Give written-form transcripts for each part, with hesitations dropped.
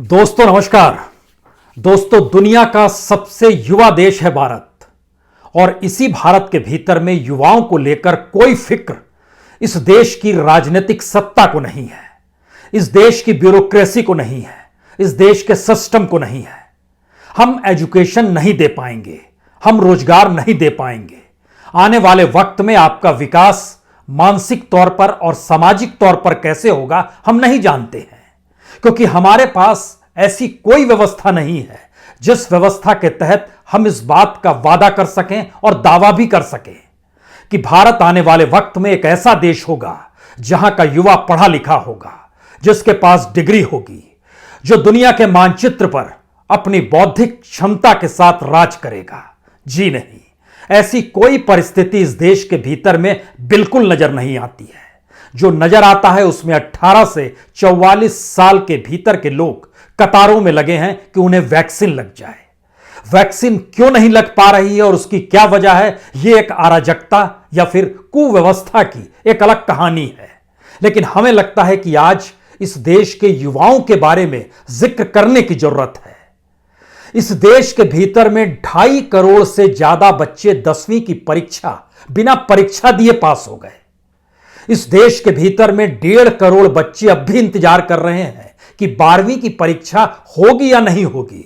दोस्तों नमस्कार। दोस्तों, दुनिया का सबसे युवा देश है भारत और इसी भारत के भीतर में युवाओं को लेकर कोई फिक्र इस देश की राजनीतिक सत्ता को नहीं है, इस देश की ब्यूरोक्रेसी को नहीं है, इस देश के सिस्टम को नहीं है। हम एजुकेशन नहीं दे पाएंगे, हम रोजगार नहीं दे पाएंगे। आने वाले वक्त में आपका विकास मानसिक तौर पर और सामाजिक तौर पर कैसे होगा हम नहीं जानते हैं, क्योंकि हमारे पास ऐसी कोई व्यवस्था नहीं है जिस व्यवस्था के तहत हम इस बात का वादा कर सकें और दावा भी कर सकें कि भारत आने वाले वक्त में एक ऐसा देश होगा जहां का युवा पढ़ा लिखा होगा, जिसके पास डिग्री होगी, जो दुनिया के मानचित्र पर अपनी बौद्धिक क्षमता के साथ राज करेगा। जी नहीं, ऐसी कोई परिस्थिति इस देश के भीतर में बिल्कुल नजर नहीं आती है। जो नजर आता है उसमें 18 से 44 साल के भीतर के लोग कतारों में लगे हैं कि उन्हें वैक्सीन लग जाए। वैक्सीन क्यों नहीं लग पा रही है और उसकी क्या वजह है, यह एक अराजकता या फिर कुव्यवस्था की एक अलग कहानी है। लेकिन हमें लगता है कि आज इस देश के युवाओं के बारे में जिक्र करने की जरूरत है। इस देश के भीतर में 2.5 करोड़ से ज्यादा बच्चे 10वीं की परीक्षा बिना परीक्षा दिए पास हो गए। इस देश के भीतर में 1.5 करोड़ बच्चे अब भी इंतजार कर रहे हैं कि 12वीं की परीक्षा होगी या नहीं होगी।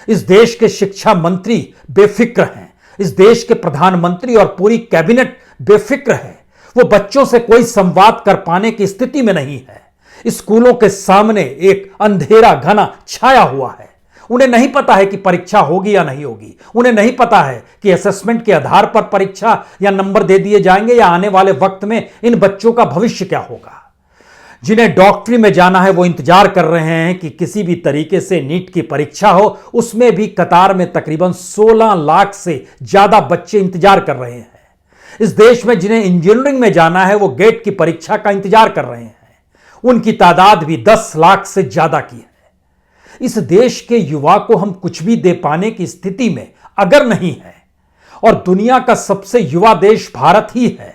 इस देश के शिक्षा मंत्री बेफिक्र हैं, इस देश के प्रधानमंत्री और पूरी कैबिनेट बेफिक्र है। वो बच्चों से कोई संवाद कर पाने की स्थिति में नहीं है। स्कूलों के सामने एक अंधेरा घना छाया हुआ है। उन्हें नहीं पता है कि परीक्षा होगी या नहीं होगी। उन्हें नहीं पता है कि असेसमेंट के आधार पर परीक्षा या नंबर दे दिए जाएंगे या आने वाले वक्त में इन बच्चों का भविष्य क्या होगा। जिन्हें डॉक्टरी में जाना है वो इंतजार कर रहे हैं कि किसी भी तरीके से नीट की परीक्षा हो। उसमें भी कतार में तकरीबन 16 लाख से ज्यादा बच्चे इंतजार कर रहे हैं। इस देश में जिन्हें इंजीनियरिंग में जाना है वो गेट की परीक्षा का इंतजार कर रहे हैं। उनकी तादाद भी 10 लाख से ज्यादा की है। इस देश के युवा को हम कुछ भी दे पाने की स्थिति में अगर नहीं है और दुनिया का सबसे युवा देश भारत ही है,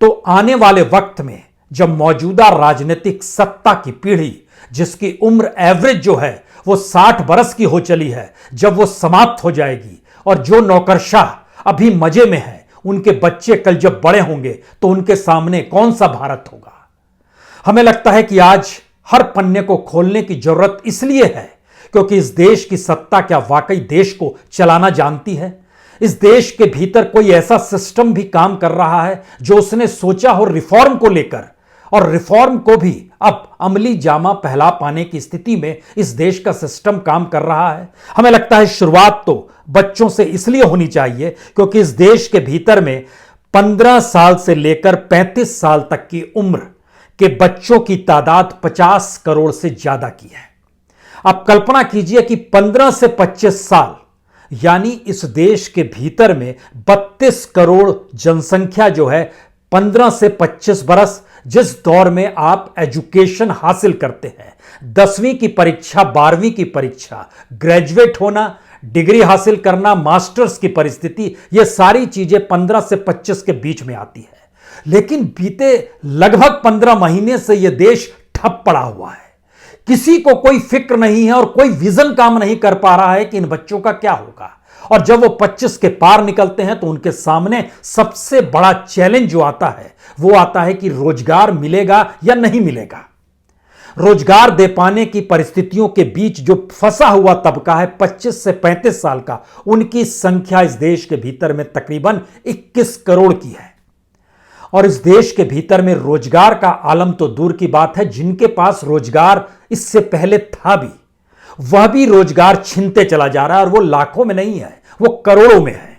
तो आने वाले वक्त में जब मौजूदा राजनीतिक सत्ता की पीढ़ी, जिसकी उम्र एवरेज जो है वो 60 बरस की हो चली है, जब वो समाप्त हो जाएगी और जो नौकरशाह अभी मजे में है उनके बच्चे कल जब बड़े होंगे तो उनके सामने कौन सा भारत होगा। हमें लगता है कि आज हर पन्ने को खोलने की जरूरत इसलिए है क्योंकि इस देश की सत्ता क्या वाकई देश को चलाना जानती है। इस देश के भीतर कोई ऐसा सिस्टम भी काम कर रहा है जो उसने सोचा हो रिफॉर्म को लेकर, और रिफॉर्म को भी अब अमली जामा पहला पाने की स्थिति में इस देश का सिस्टम काम कर रहा है। हमें लगता है शुरुआत तो बच्चों से इसलिए होनी चाहिए क्योंकि इस देश के भीतर में 15 साल से लेकर 35 साल तक की उम्र के बच्चों की तादाद 50 करोड़ से ज्यादा की है। आप कल्पना कीजिए कि 15 से 25 साल यानी इस देश के भीतर में 32 करोड़ जनसंख्या जो है, 15 से 25 बरस जिस दौर में आप एजुकेशन हासिल करते हैं, 10वीं की परीक्षा, 12वीं की परीक्षा, ग्रेजुएट होना, डिग्री हासिल करना, मास्टर्स की परिस्थिति, यह सारी चीजें 15 से 25 के बीच में आती है। लेकिन बीते लगभग 15 महीने से यह देश ठप पड़ा हुआ है। किसी को कोई फिक्र नहीं है और कोई विजन काम नहीं कर पा रहा है कि इन बच्चों का क्या होगा। और जब वो 25 के पार निकलते हैं तो उनके सामने सबसे बड़ा चैलेंज जो आता है वो आता है कि रोजगार मिलेगा या नहीं मिलेगा। रोजगार दे पाने की परिस्थितियों के बीच जो फंसा हुआ तबका है 25 से 35 साल का, उनकी संख्या इस देश के भीतर में तकरीबन 21 करोड़ की है। और इस देश के भीतर में रोजगार का आलम तो दूर की बात है, जिनके पास रोजगार इससे पहले था भी, वह भी रोजगार छीनते चला जा रहा है। और वो लाखों में नहीं है, वो करोड़ों में है।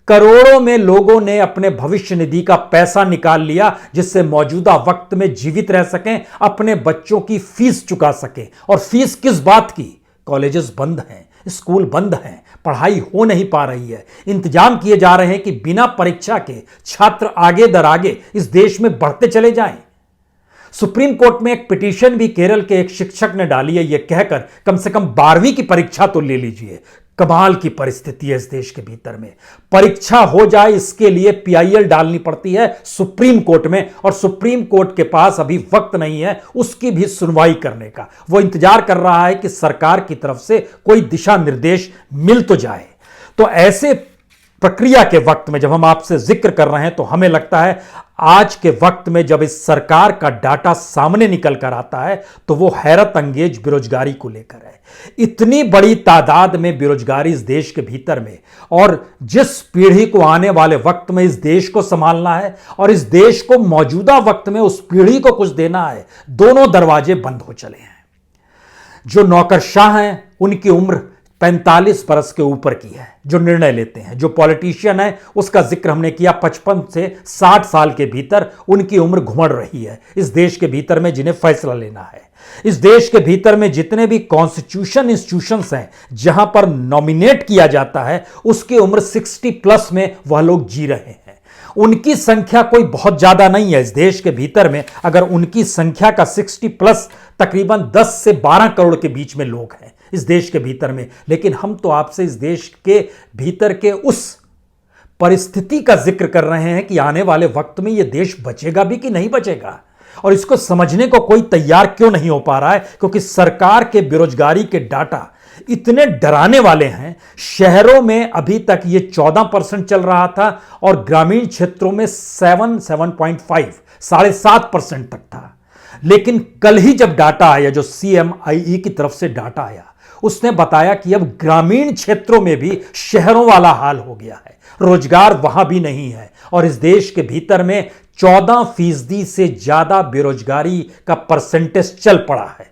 करोड़ों में लोगों ने अपने भविष्य निधि का पैसा निकाल लिया जिससे मौजूदा वक्त में जीवित रह सकें, अपने बच्चों की फीस चुका सकें। और फीस किस बात की? कॉलेजेस बंद हैं, स्कूल बंद हैं, पढ़ाई हो नहीं पा रही है। इंतजाम किए जा रहे हैं कि बिना परीक्षा के छात्र आगे दर आगे इस देश में बढ़ते चले जाएं। सुप्रीम कोर्ट में एक पिटीशन भी केरल के एक शिक्षक ने डाली है, यह कहकर कम से कम 12वीं की परीक्षा तो ले लीजिए। कमाल की परिस्थिति है इस देश के भीतर में। परीक्षा हो जाए इसके लिए पीआईएल डालनी पड़ती है सुप्रीम कोर्ट में, और सुप्रीम कोर्ट के पास अभी वक्त नहीं है उसकी भी सुनवाई करने का। वो इंतजार कर रहा है कि सरकार की तरफ से कोई दिशा निर्देश मिल तो जाए। तो ऐसे प्रक्रिया के वक्त में जब हम आपसे जिक्र कर रहे हैं तो हमें लगता है आज के वक्त में जब इस सरकार का डाटा सामने निकल कर आता है तो वो हैरत अंगेज बेरोजगारी को लेकर है। इतनी बड़ी तादाद में बेरोजगारी इस देश के भीतर में, और जिस पीढ़ी को आने वाले वक्त में इस देश को संभालना है और इस देश को मौजूदा वक्त में उस पीढ़ी को कुछ देना है, दोनों दरवाजे बंद हो चले हैं। जो नौकरशाह हैं उनकी उम्र 45 बरस के ऊपर की है, जो निर्णय लेते हैं। जो पॉलिटिशियन है उसका जिक्र हमने किया, 55 से 60 साल के भीतर उनकी उम्र घुमड़ रही है इस देश के भीतर में, जिन्हें फैसला लेना है। इस देश के भीतर में जितने भी कॉन्स्टिट्यूशन इंस्टीट्यूशंस हैं जहां पर नॉमिनेट किया जाता है, उसकी उम्र 60 प्लस में वह लोग जी रहे हैं। उनकी संख्या कोई बहुत ज्यादा नहीं है इस देश के भीतर में। अगर उनकी संख्या का 60 प्लस तकरीबन 10 से 12 करोड़ के बीच में लोग हैं इस देश के भीतर में। लेकिन हम तो आपसे इस देश के भीतर के उस परिस्थिति का जिक्र कर रहे हैं कि आने वाले वक्त में यह देश बचेगा भी कि नहीं बचेगा, और इसको समझने को कोई तैयार क्यों नहीं हो पा रहा है। क्योंकि सरकार के बेरोजगारी के डाटा इतने डराने वाले हैं। शहरों में अभी तक ये 14% चल रहा था और ग्रामीण क्षेत्रों में 7.5 7.5% तक था। लेकिन कल ही जब डाटा आया, जो CMIE की तरफ से डाटा आया, उसने बताया कि अब ग्रामीण क्षेत्रों में भी शहरों वाला हाल हो गया है, रोजगार वहां भी नहीं है, और इस देश के भीतर में 14% से ज्यादा बेरोजगारी का परसेंटेज चल पड़ा है।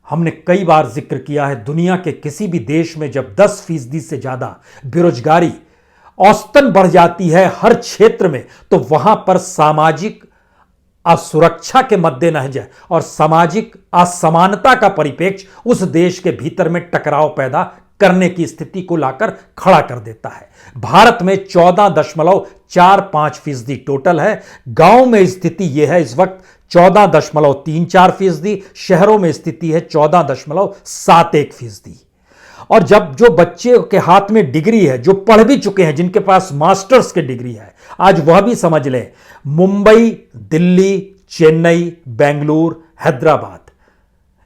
हमने कई बार जिक्र किया है, दुनिया के किसी भी देश में जब 10% से ज्यादा बेरोजगारी औसतन बढ़ जाती है हर क्षेत्र में, तो वहां पर सामाजिक असुरक्षा के मद्देनजर और सामाजिक असमानता का परिप्रेक्ष्य उस देश के भीतर में टकराव पैदा करने की स्थिति को लाकर खड़ा कर देता है। भारत में 14.45% टोटल है। गांव में स्थिति यह है इस वक्त 14.34%, शहरों में स्थिति है 14.71%। और जब जो बच्चे के हाथ में डिग्री है, जो पढ़ भी चुके हैं, जिनके पास मास्टर्स की डिग्री है, आज वह भी समझ लें मुंबई, दिल्ली, चेन्नई, बेंगलुरु, हैदराबाद,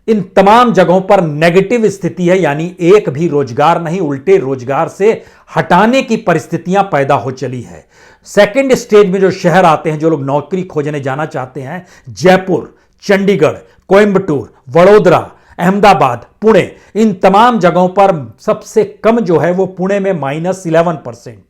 इन तमाम जगहों पर नेगेटिव स्थिति है। यानी एक भी रोजगार नहीं, उल्टे रोजगार से हटाने की परिस्थितियां पैदा हो चली है। सेकंड स्टेज में जो शहर आते हैं, जो लोग नौकरी खोजने जाना चाहते हैं, जयपुर, चंडीगढ़, कोयंबटूर, वडोदरा, अहमदाबाद, पुणे, इन तमाम जगहों पर सबसे कम जो है वो पुणे में -11%,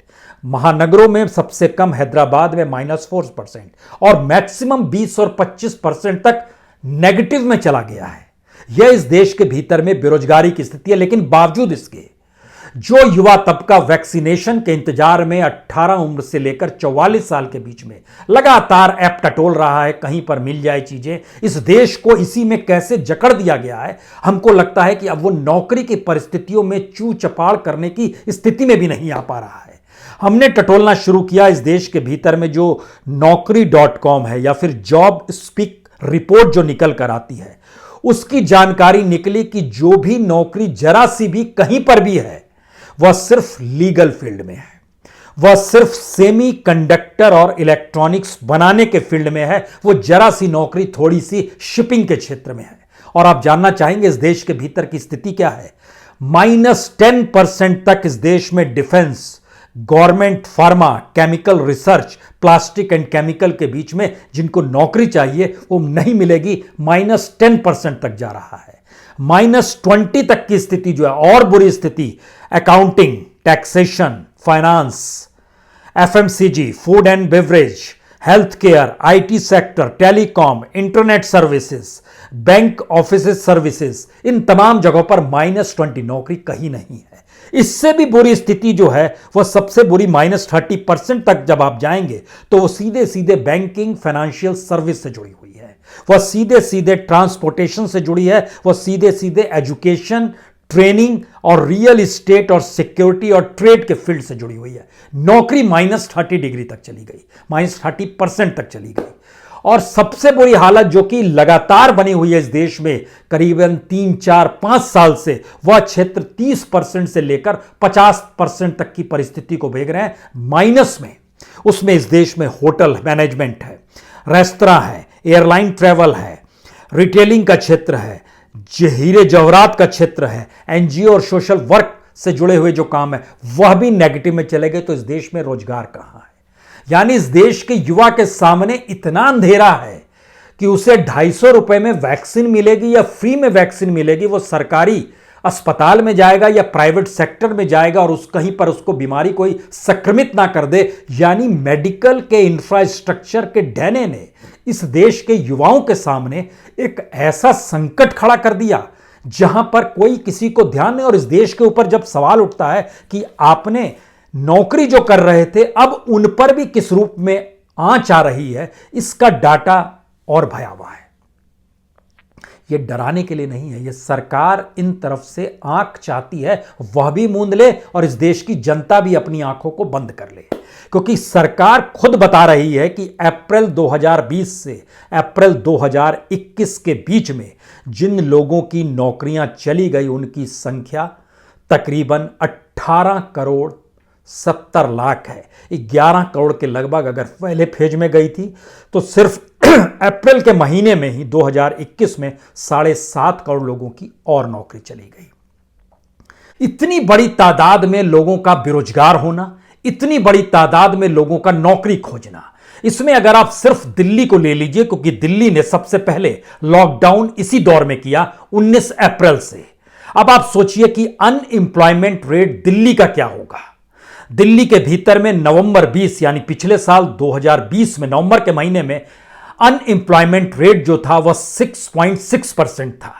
महानगरों में सबसे कम हैदराबाद में -4%, और मैक्सिमम 20 और 25% तक नेगेटिव में चला गया है। यह इस देश के भीतर में बेरोजगारी की स्थिति है। लेकिन बावजूद इसके जो युवा तबका वैक्सीनेशन के इंतजार में 18 उम्र से लेकर 44 साल के बीच में लगातार ऐप टटोल रहा है, कहीं पर मिल जाए चीजें, इस देश को इसी में कैसे जकड़ दिया गया है। हमको लगता है कि अब वो नौकरी की परिस्थितियों में चू चपाड़ करने की स्थिति में भी नहीं आ पा रहा है। हमने टटोलना शुरू किया इस देश के भीतर में जो Naukri.com है या फिर जॉब स्पीक रिपोर्ट जो निकल कर आती है, उसकी जानकारी निकली कि जो भी नौकरी जरा सी भी कहीं पर भी है वह सिर्फ लीगल फील्ड में है, वह सिर्फ सेमी कंडक्टर और इलेक्ट्रॉनिक्स बनाने के फील्ड में है, वो जरा सी नौकरी थोड़ी सी शिपिंग के क्षेत्र में है। और आप जानना चाहेंगे इस देश के भीतर की स्थिति क्या है। -10% तक इस देश में defence, government, pharma, chemical research, plastic and chemical के बीच में जिनको नौकरी चाहिए वो नहीं मिलेगी, -10% तक जा रहा है। -20 तक की स्थिति जो है, और बुरी स्थिति accounting, taxation, finance, FMCG, food and beverage, health care, IT sector, telecom, internet services, bank office services, इन तमाम जगहों पर -20 नौकरी कहीं नहीं है। इससे भी बुरी स्थिति जो है वह सबसे बुरी -30% तक जब आप जाएंगे तो वो सीधे सीधे बैंकिंग, फाइनेंशियल सर्विस से जुड़ी हुई है, वह सीधे सीधे ट्रांसपोर्टेशन से जुड़ी है, वह सीधे सीधे एजुकेशन, ट्रेनिंग और रियल एस्टेट और सिक्योरिटी और ट्रेड के फील्ड से जुड़ी हुई है। नौकरी -30 डिग्री तक चली गई, -30% तक चली गई। और सबसे बुरी हालत जो कि लगातार बनी हुई है इस देश में करीबन 3, 4, 5 साल से, वह क्षेत्र 30% से लेकर 50% तक की परिस्थिति को भेज रहे हैं माइनस में। उसमें इस देश में होटल मैनेजमेंट है, रेस्तरां है, एयरलाइन ट्रैवल है, रिटेलिंग का क्षेत्र है, हीरे जवाहरात का क्षेत्र है, एनजीओ और सोशल वर्क से जुड़े हुए जो काम है वह भी नेगेटिव में चले गए। तो इस देश में रोजगार कहां है? यानी इस देश के युवा के सामने इतना अंधेरा है कि उसे 250 रुपए में वैक्सीन मिलेगी या फ्री में वैक्सीन मिलेगी, वो सरकारी अस्पताल में जाएगा या प्राइवेट सेक्टर में जाएगा और कहीं पर उसको बीमारी कोई संक्रमित ना कर दे। यानी मेडिकल के इंफ्रास्ट्रक्चर के ढहने ने इस देश के युवाओं के सामने एक ऐसा संकट खड़ा कर दिया जहां पर कोई किसी को ध्यान नहीं। और इस देश के ऊपर जब सवाल उठता है कि आपने नौकरी जो कर रहे थे अब उन पर भी किस रूप में आंच आ रही है, इसका डाटा और भयावह है। यह डराने के लिए नहीं है, यह सरकार इन तरफ से आंख चाहती है वह भी मूंद ले और इस देश की जनता भी अपनी आंखों को बंद कर ले, क्योंकि सरकार खुद बता रही है कि अप्रैल 2020 से अप्रैल 2021 के बीच में जिन लोगों की नौकरियां चली गई उनकी संख्या तकरीबन 18 करोड़ 70 लाख है। 11 करोड़ के लगभग अगर पहले फेज में गई थी तो सिर्फ अप्रैल के महीने में ही 2021 में 7.5 करोड़ लोगों की और नौकरी चली गई। इतनी बड़ी तादाद में लोगों का बेरोजगार होना, इतनी बड़ी तादाद में लोगों का नौकरी खोजना, इसमें अगर आप सिर्फ दिल्ली को ले लीजिए, क्योंकि दिल्ली ने सबसे पहले लॉकडाउन इसी दौर में किया 19 अप्रैल से। अब आप सोचिए कि अनएम्प्लॉयमेंट रेट दिल्ली का क्या होगा। दिल्ली के भीतर में नवंबर 20 यानी पिछले साल 2020 में नवंबर के महीने में अनएम्प्लॉयमेंट रेट जो था वह 6.6% था।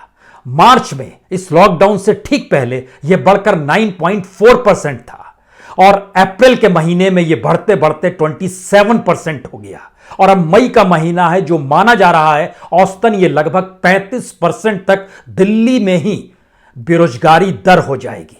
मार्च में इस लॉकडाउन से ठीक पहले यह बढ़कर 9.4% था और अप्रैल के महीने में यह बढ़ते बढ़ते 27% हो गया और अब मई का महीना है जो माना जा रहा है औसतन यह लगभग 35% तक दिल्ली में ही बेरोजगारी दर हो जाएगी।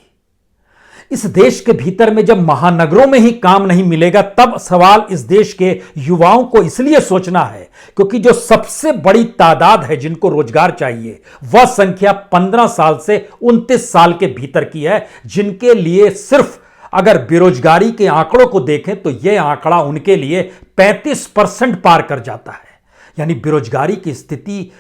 इस देश के भीतर में जब महानगरों में ही काम नहीं मिलेगा तब सवाल इस देश के युवाओं को इसलिए सोचना है क्योंकि जो सबसे बड़ी तादाद है जिनको रोजगार चाहिए वह संख्या 15 साल से 29 साल के भीतर की है, जिनके लिए सिर्फ अगर बेरोजगारी के आंकड़ों को देखें तो यह आंकड़ा उनके लिए 35% पार कर जाता है। यानी बेरोजगारी की स्थिति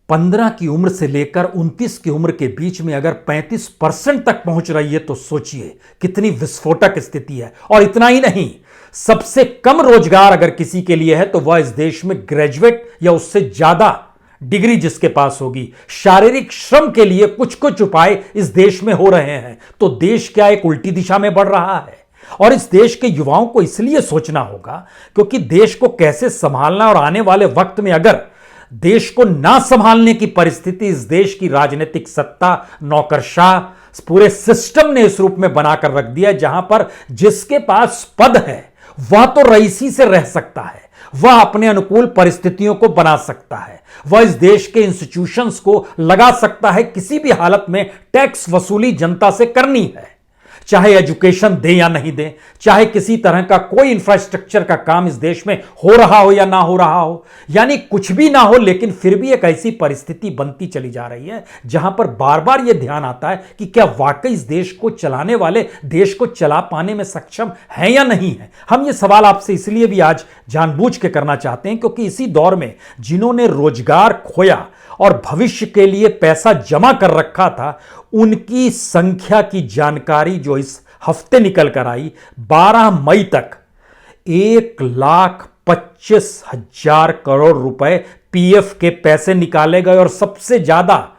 15 की उम्र से लेकर 29 की उम्र के बीच में अगर 35% तक पहुंच रही है तो सोचिए कितनी विस्फोटक स्थिति है। और इतना ही नहीं, सबसे कम रोजगार अगर किसी के लिए है तो वह इस देश में ग्रेजुएट या उससे ज्यादा डिग्री जिसके पास होगी। शारीरिक श्रम के लिए कुछ कुछ उपाय इस देश में हो रहे हैं तो देश क्या एक उल्टी दिशा में बढ़ रहा है। और इस देश के युवाओं को इसलिए सोचना होगा क्योंकि देश को कैसे संभालना और आने वाले वक्त में अगर देश को ना संभालने की परिस्थिति इस देश की राजनीतिक सत्ता नौकरशाह पूरे सिस्टम ने इस रूप में बनाकर रख दिया जहां पर जिसके पास पद है वह तो रईसी से रह सकता है, वह अपने अनुकूल परिस्थितियों को बना सकता है, वह इस देश के इंस्टीट्यूशंस को लगा सकता है, किसी भी हालत में टैक्स वसूली जनता से करनी है, चाहे एजुकेशन दे या नहीं दे, चाहे किसी तरह का कोई इंफ्रास्ट्रक्चर का काम इस देश में हो रहा हो या ना हो रहा हो, यानी कुछ भी ना हो लेकिन फिर भी एक ऐसी परिस्थिति बनती चली जा रही है जहां पर बार बार यह ध्यान आता है कि क्या वाकई इस देश को चलाने वाले देश को चला पाने में सक्षम है या नहीं है। हम ये सवाल आपसे इसलिए भी आज जानबूझ के करना चाहते हैं क्योंकि इसी दौर में जिन्होंने रोजगार खोया और भविष्य के लिए पैसा जमा कर रखा था उनकी संख्या की जानकारी जो इस हफ्ते निकल कर आई, 12 मई तक 1,25,000 करोड़ रुपए पीएफ के पैसे निकाले गए और सबसे ज्यादा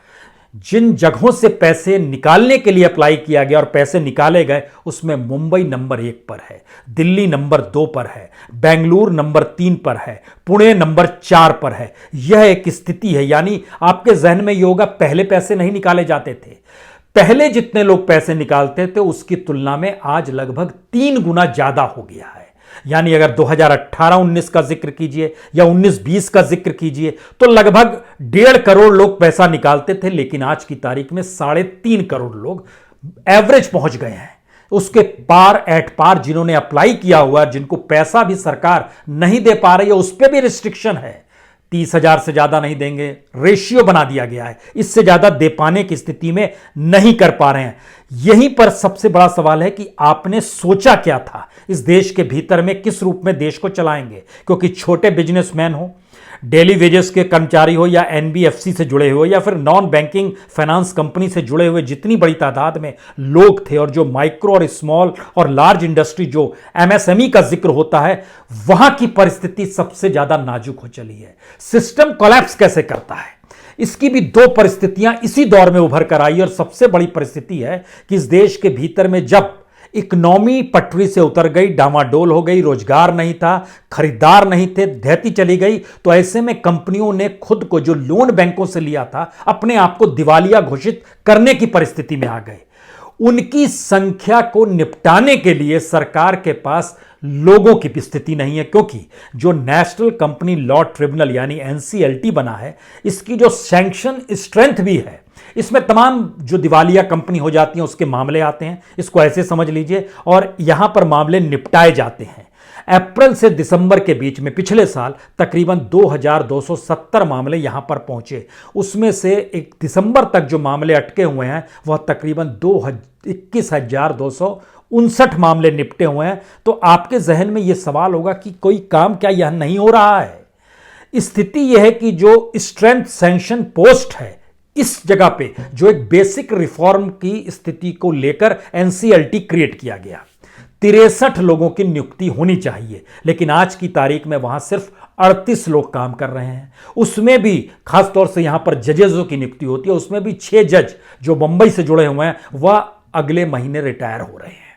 जिन जगहों से पैसे निकालने के लिए अप्लाई किया गया और पैसे निकाले गए उसमें मुंबई नंबर 1 पर है, दिल्ली नंबर 2 पर है, बेंगलुरु नंबर 3 पर है, पुणे नंबर 4 पर है। यह एक स्थिति है। यानी आपके जहन में ये होगा पहले पैसे नहीं निकाले जाते थे, पहले जितने लोग पैसे निकालते थे उसकी तुलना में आज लगभग 3 गुना ज्यादा हो गया है। यानी अगर 2018-19 का जिक्र कीजिए या 19-20 का जिक्र कीजिए तो लगभग 1.5 करोड़ लोग पैसा निकालते थे, लेकिन आज की तारीख में 3.5 करोड़ लोग एवरेज पहुंच गए हैं। उसके पार एट पार जिन्होंने अप्लाई किया हुआ, जिनको पैसा भी सरकार नहीं दे पा रही है, उस पर भी रिस्ट्रिक्शन है। 30,000 से ज्यादा नहीं देंगे, रेशियो बना दिया गया है, इससे ज्यादा दे पाने की स्थिति में नहीं कर पा रहे हैं। यहीं पर सबसे बड़ा सवाल है कि आपने सोचा क्या था, इस देश के भीतर में किस रूप में देश को चलाएंगे। क्योंकि छोटे बिजनेसमैन हो, डेली वेजेस के कर्मचारी हो, या एनबीएफसी से जुड़े हुए, या फिर नॉन बैंकिंग फाइनेंस कंपनी से जुड़े हुए जितनी बड़ी तादाद में लोग थे, और जो माइक्रो और स्मॉल और लार्ज इंडस्ट्री जो एमएसएमई का जिक्र होता है, वहां की परिस्थिति सबसे ज्यादा नाजुक हो चली है। सिस्टम कोलैप्स कैसे करता है, इसकी भी दो परिस्थितियां इसी दौर में उभर कर आई। और सबसे बड़ी परिस्थिति है कि इस देश के भीतर में जब इकोनॉमी पटरी से उतर गई, डामाडोल हो गई, रोजगार नहीं था, खरीदार नहीं थे, ढहती चली गई, तो ऐसे में कंपनियों ने खुद को जो लोन बैंकों से लिया था, अपने आप को दिवालिया घोषित करने की परिस्थिति में आ गए। उनकी संख्या को निपटाने के लिए सरकार के पास लोगों की भी स्थिति नहीं है, क्योंकि जो नेशनल कंपनी लॉ ट्रिब्यूनल यानी एनसीएलटी बना है, इसकी जो सैंक्शन स्ट्रेंथ भी है, इसमें तमाम जो दिवालिया कंपनी हो जाती हैं उसके मामले आते हैं, इसको ऐसे समझ लीजिए, और यहां पर मामले निपटाए जाते हैं। अप्रैल से दिसंबर के बीच में पिछले साल तकरीबन 2270 मामले यहां पर पहुंचे। उसमें से 1 दिसंबर तक जो मामले अटके हुए हैं वह तकरीबन 21,259 मामले निपटे हुए हैं। तो आपके जहन में यह सवाल होगा कि कोई काम क्या यह नहीं हो रहा है। स्थिति यह है कि जो स्ट्रेंथ सैंक्शन पोस्ट है, इस जगह पे जो एक बेसिक रिफॉर्म की स्थिति को लेकर एनसीएलटी क्रिएट किया गया, 63 लोगों की नियुक्ति होनी चाहिए, लेकिन आज की तारीख में वहां सिर्फ 38 लोग काम कर रहे हैं। उसमें भी खासतौर से यहां पर जजेसों की नियुक्ति होती है, उसमें भी 6 जज जो मुंबई से जुड़े हुए हैं वह अगले महीने रिटायर हो रहे हैं,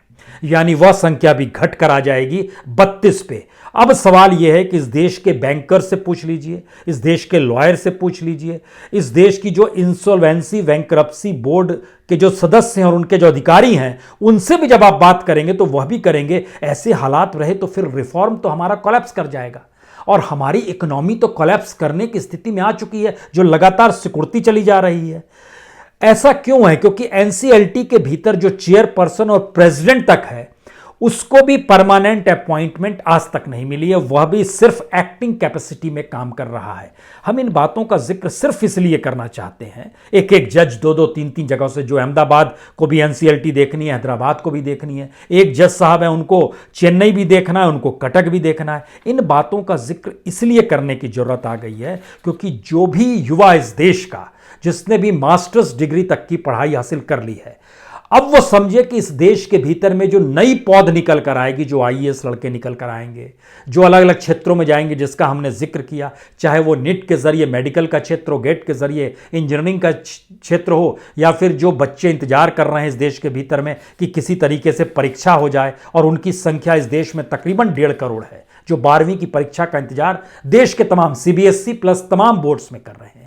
यानी वह संख्या भी घट कर आ जाएगी 32 पे। अब सवाल यह है कि इस देश के बैंकर से पूछ लीजिए, इस देश के लॉयर से पूछ लीजिए, इस देश की जो इंसॉल्वेंसी बैंकरप्सी बोर्ड के जो सदस्य हैं और उनके जो अधिकारी हैं, उनसे भी जब आप बात करेंगे तो वह भी करेंगे ऐसे हालात रहे तो फिर रिफॉर्म तो हमारा कोलैप्स कर जाएगा। और हमारी इकोनॉमी तो कोलैप्स करने की स्थिति में आ चुकी है, जो लगातार सिकुड़ती चली जा रही है। ऐसा क्यों है? क्योंकि एनसीएलटी के भीतर जो चेयरपर्सन और प्रेसिडेंट तक है, उसको भी परमानेंट अपॉइंटमेंट आज तक नहीं मिली है, वह भी सिर्फ एक्टिंग कैपेसिटी में काम कर रहा है। हम इन बातों का जिक्र सिर्फ इसलिए करना चाहते हैं, एक एक जज 2-2, 3-3 जगहों से, जो अहमदाबाद को भी एनसीएलटी देखनी है, हैदराबाद को भी देखनी है, एक जज साहब है उनको चेन्नई भी देखना है, उनको कटक भी देखना है। इन बातों का जिक्र इसलिए करने की जरूरत आ गई है क्योंकि जो भी युवा इस देश का, जिसने भी मास्टर्स डिग्री तक की पढ़ाई हासिल कर ली है, अब वो समझे कि इस देश के भीतर में जो नई पौध निकल कर आएगी, जो आईएएस लड़के निकल कर आएंगे, जो अलग अलग क्षेत्रों में जाएंगे जिसका हमने जिक्र किया, चाहे वो नीट के जरिए मेडिकल का क्षेत्र हो, गेट के जरिए इंजीनियरिंग का क्षेत्र हो, या फिर जो बच्चे इंतजार कर रहे हैं इस देश के भीतर में कि किसी तरीके से परीक्षा हो जाए, और उनकी संख्या इस देश में तकरीबन 1.5 करोड़ है, जो 12वीं की परीक्षा का इंतजार देश के तमाम सीबीएसई प्लस तमाम बोर्ड्स में कर रहे हैं।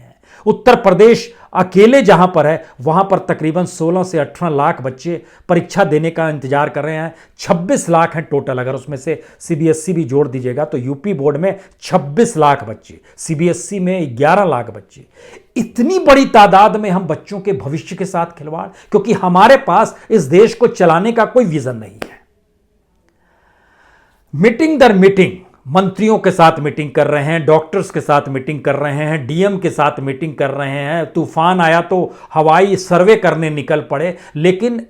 उत्तर प्रदेश अकेले जहां पर है, वहां पर तकरीबन 16 से 18 लाख बच्चे परीक्षा देने का इंतजार कर रहे हैं। 26 लाख हैं टोटल, अगर उसमें से सीबीएसई भी जोड़ दीजिएगा तो यूपी बोर्ड में 26 लाख बच्चे, सीबीएसई में 11 लाख बच्चे। इतनी बड़ी तादाद में हम बच्चों के भविष्य के साथ खिलवाड़, क्योंकि हमारे पास इस देश को चलाने का कोई विजन नहीं है। मीटिंग दर मीटिंग मंत्रियों के साथ मीटिंग कर रहे हैं, डॉक्टर्स के साथ मीटिंग कर रहे हैं, डीएम के साथ मीटिंग कर रहे हैं, तूफान आया तो हवाई सर्वे करने निकल पड़े, लेकिन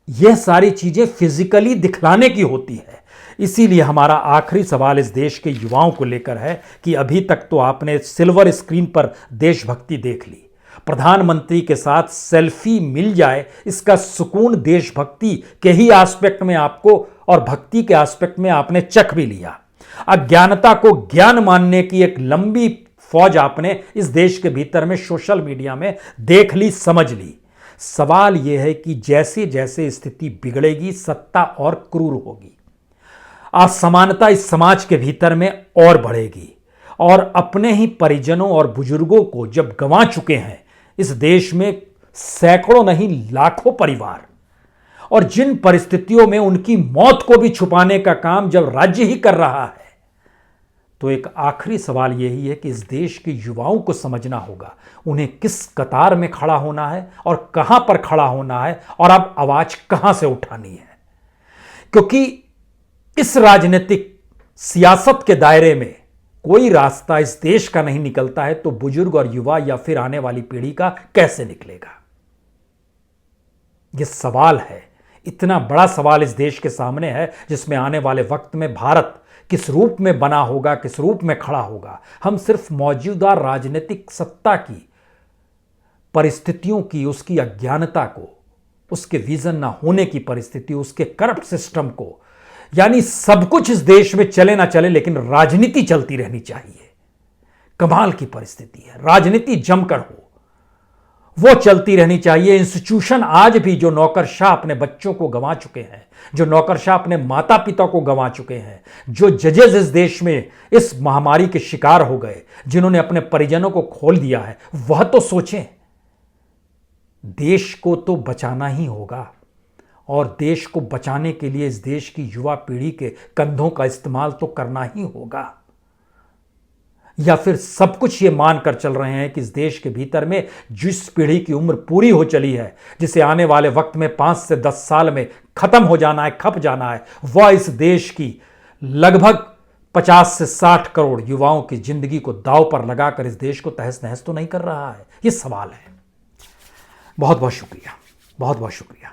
यह सारी चीजें फिजिकली दिखलाने की होती है। इसीलिए हमारा आखिरी सवाल इस देश के युवाओं को लेकर है कि अभी तक तो आपने सिल्वर स्क्रीन पर देशभक्ति देख ली, प्रधानमंत्री के साथ सेल्फी मिल जाए, इसका सुकून देशभक्ति के ही एस्पेक्ट में आपको और भक्ति के एस्पेक्ट में आपने चख भी लिया। अज्ञानता को ज्ञान मानने की एक लंबी फौज आपने इस देश के भीतर में सोशल मीडिया में देख ली, समझ ली। सवाल यह है कि जैसे जैसे स्थिति बिगड़ेगी, सत्ता और क्रूर होगी, असमानता इस समाज के भीतर में और बढ़ेगी, और अपने ही परिजनों और बुजुर्गों को जब गंवा चुके हैं इस देश में सैकड़ों नहीं लाखों परिवार, और जिन परिस्थितियों में उनकी मौत को भी छुपाने का काम जब राज्य ही कर रहा है, तो एक आखिरी सवाल यही है कि इस देश के युवाओं को समझना होगा उन्हें किस कतार में खड़ा होना है और कहां पर खड़ा होना है, और अब आवाज कहां से उठानी है। क्योंकि इस राजनीतिक सियासत के दायरे में कोई रास्ता इस देश का नहीं निकलता है तो बुजुर्ग और युवा या फिर आने वाली पीढ़ी का कैसे निकलेगा? यह सवाल है, इतना बड़ा सवाल इस देश के सामने है, जिसमें आने वाले वक्त में भारत किस रूप में बना होगा, किस रूप में खड़ा होगा, हम सिर्फ मौजूदा राजनीतिक सत्ता की परिस्थितियों की, उसकी अज्ञानता को, उसके विजन ना होने की परिस्थिति, उसके करप्ट सिस्टम को, यानी सब कुछ इस देश में चले ना चले लेकिन राजनीति चलती रहनी चाहिए। कमाल की परिस्थिति है, राजनीति जमकर हो, वो चलती रहनी चाहिए। इंस्टीट्यूशन आज भी जो नौकरशाह अपने बच्चों को गंवा चुके हैं, जो नौकरशाह अपने माता पिता को गंवा चुके हैं, जो जजेस इस देश में इस महामारी के शिकार हो गए, जिन्होंने अपने परिजनों को खोल दिया है, वह तो सोचें। देश को तो बचाना ही होगा और देश को बचाने के लिए इस देश की युवा पीढ़ी के कंधों का इस्तेमाल तो करना ही होगा। या फिर सब कुछ ये मानकर चल रहे हैं कि इस देश के भीतर में जिस पीढ़ी की उम्र पूरी हो चली है, जिसे आने वाले वक्त में 5 से 10 साल में खत्म हो जाना है, खप जाना है, वह इस देश की लगभग 50 से 60 करोड़ युवाओं की जिंदगी को दांव पर लगाकर इस देश को तहस नहस तो नहीं कर रहा है? ये सवाल है। बहुत बहुत शुक्रिया, बहुत बहुत शुक्रिया।